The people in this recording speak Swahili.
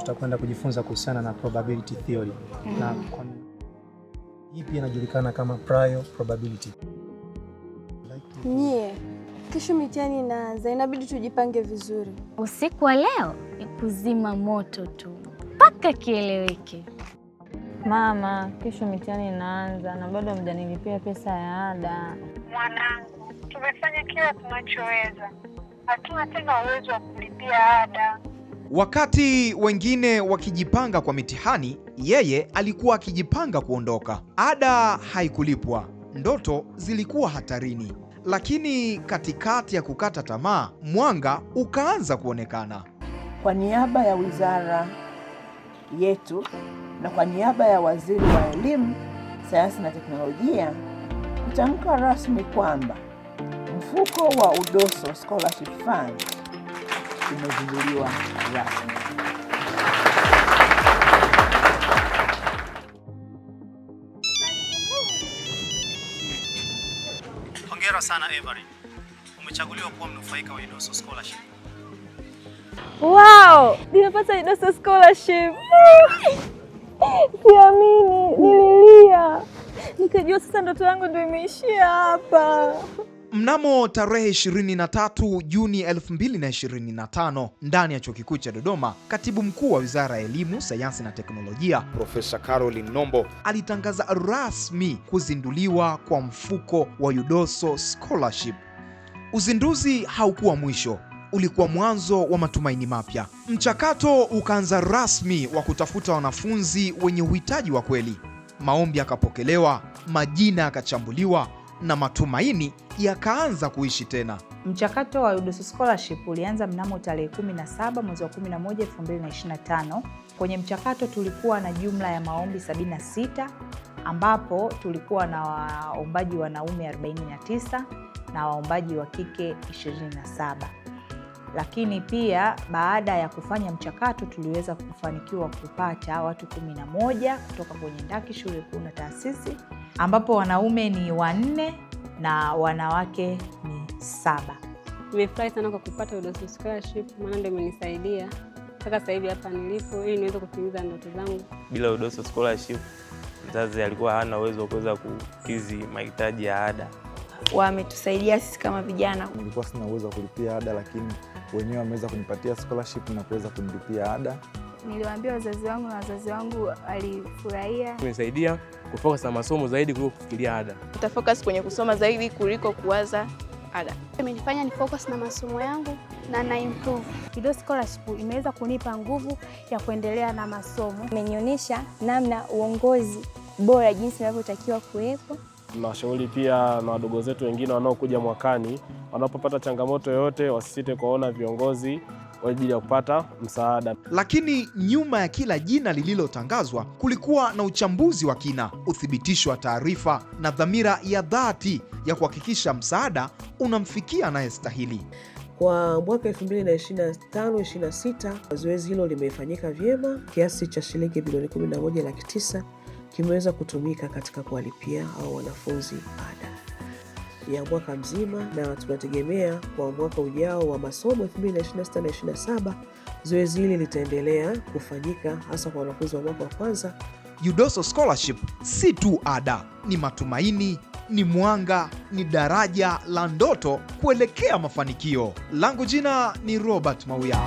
tutakwenda kujifunza kuhusiana na probability theory. Na hii pia inajulikana kama prior probability. Kesho mitihani inaanza, inabidi tujipange vizuri. Usiku wa leo ni kuzima moto tu mpaka kieleweke. Mama, kesho mitihani inaanza na bado hamjanilipia pesa ya ada. Mwanangu, tumefanya kila tunachoweza. Hatuna tena uwezo wa kulipia ada. Wakati wengine wakijipanga kwa mitihani, yeye alikuwa akijipanga kuondoka. Ada haikulipwa, ndoto zilikuwa hatarini. Lakini katikati ya kukata tamaa, mwanga ukaanza kuonekana. Kwa niaba ya wizara yetu na kwa niaba ya Waziri wa Elimu, Sayansi na Teknolojia, kutamka rasmi kwamba mfuko wa UDOSO Scholarship Fund umezinduliwa rasmi. Hongera sana Every. Umechaguliwa kuwa mnufaika wa UDOSO Scholarship. Wow! Nimepata UDOSO Scholarship! Siamini, nililia. Nikajua sasa ndoto yangu ndio imeishia hapa. Mnamo tarehe 23 Juni 2025, ndani ya Chuo Kikuu cha Dodoma, Katibu Mkuu wa Wizara ya Elimu, Sayansi na Teknolojia, Profesa Caroline Nombo alitangaza rasmi kuzinduliwa kwa mfuko wa UDOSO Scholarship. Uzinduzi haukuwa mwisho, ulikuwa mwanzo wa matumaini mapya. Mchakato ukaanza rasmi wa kutafuta wanafunzi wenye uhitaji wa kweli. Maombi yakapokelewa, majina yakachambuliwa na matumaini yakaanza kuishi tena. Mchakato wa UDOSO Scholarship ulianza mnamo tarehe 17 mwezi wa 11 2025. Kwenye mchakato tulikuwa na jumla ya maombi 76, ambapo tulikuwa na waombaji wanaume 49 na waombaji wa kike 27. Lakini pia baada ya kufanya mchakato tuliweza kufanikiwa kupata watu 11 kutoka kwenye ndaki, shule kuu na taasisi, ambapo wanaume ni 4 na wanawake ni 7. Nimefurahi sana kwa kupata UDOSO Scholarship, maana ndio imenisaidia mpaka sasa hivi hapa nilipo ili niweze kutimiza ndoto zangu. Bila UDOSO Scholarship, mzazi alikuwa hana uwezo wa kuweza kukidhi mahitaji ya ada. Wametusaidia sisi kama vijana. Nilikuwa sina uwezo wa kulipia ada, lakini wenyewe wameweza kunipatia scholarship na kuweza kunilipia ada. Niliwaambia wazazi wangu na wazazi wangu walifurahia. Tumesaidia kufocus na masomo zaidi kuliko kufikiria ada. Tutafocus kwenye kusoma zaidi kuliko kuwaza ada. Imenifanya ni focus na masomo yangu na improve. UDOSO Scholarship imeweza kunipa nguvu ya kuendelea na masomo. Imenionyesha namna uongozi bora jinsi unavyotakiwa kuwepo. Tunashauri pia na wadogo zetu wengine wanaokuja mwakani, wanapopata changamoto yoyote wasisite kuona viongozi kwa ajili ya kupata msaada. Lakini nyuma ya kila jina lililotangazwa kulikuwa na uchambuzi wa kina, uthibitisho wa taarifa na dhamira ya dhati ya kuhakikisha msaada unamfikia anayestahili. Kwa mwaka 2025-26 zoezi hilo limefanyika vyema. Kiasi cha shilingi bilioni 11.9 kimeweza kutumika katika kuwalipia au wanafunzi ada ya mwaka mzima, na tunategemea kwa mwaka ujao wa masomo 2026-27 zoezi hili litaendelea kufanyika hasa kwa wanafunzi wa mwaka wa kwanza. UDOSO Scholarship si tu ada, ni matumaini, ni mwanga, ni daraja la ndoto kuelekea mafanikio. Langu jina ni Robert Mauya.